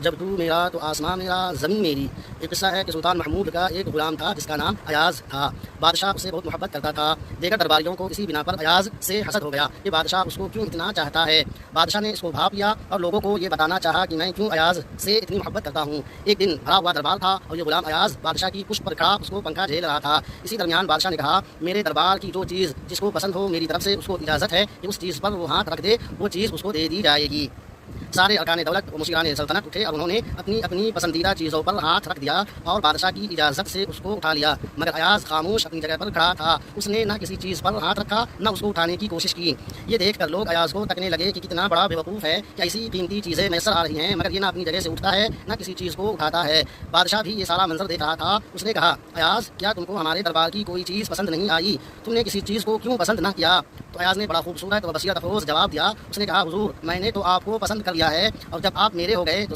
جب تو میرا تو آسمان میرا زمین میری۔ ایک قصہ ہے کہ سلطان محمود کا ایک غلام تھا جس کا نام ایاز تھا۔ بادشاہ اسے بہت محبت کرتا تھا۔ دیگر درباریوں کو اسی بنا پر ایاز سے حسد ہو گیا کہ بادشاہ اس کو کیوں اتنا چاہتا ہے۔ بادشاہ نے اس کو بھاپ لیا اور لوگوں کو یہ بتانا چاہا کہ میں کیوں ایاز سے اتنی محبت کرتا ہوں۔ ایک دن بھرا ہوا دربار تھا اور یہ غلام ایاز بادشاہ کی پشت پر کھڑا اس کو پنکھا جھیل رہا تھا۔ اسی درمیان بادشاہ نے کہا، میرے دربار کی جو چیز جس کو پسند ہو میری طرف سے اس کو اجازت ہے کہ اس چیز پر وہ ہاتھ رکھ دے، وہ چیز اس کو دے دی جائے گی۔ سارے ارکان دولت و مشیران سلطنت اٹھے اور انہوں نے اپنی اپنی پسندیدہ چیزوں پر ہاتھ رکھ دیا اور بادشاہ کی اجازت سے اس کو اٹھا لیا، مگر ایاز خاموش اپنی جگہ پر کھڑا تھا۔ اس نے نہ کسی چیز پر ہاتھ رکھا نہ اس کو اٹھانے کی کوشش کی۔ یہ دیکھ کر لوگ ایاز کو تکنے لگے کہ کتنا بڑا بیوقوف ہے کہ ایسی قیمتی چیزیں میسر آ رہی ہیں مگر یہ نہ اپنی جگہ سے اٹھتا ہے نہ کسی چیز کو اٹھاتا ہے۔ بادشاہ بھی یہ سارا منظر دیکھ رہا تھا۔ اس نے کہا، ایاز کیا تم کو ہمارے دربار کی کوئی چیز پسند نہیں آئی؟ تم نے کسی چیز کو کیوں پسند نہ کیا؟ تو ایاز نے بڑا خوبصورت و بصیرت افروز جواب دیا۔ اس نے کہا، حضور میں نے تو آپ کو پسند کر لیا ہے اور جب آپ میرے ہو گئے تو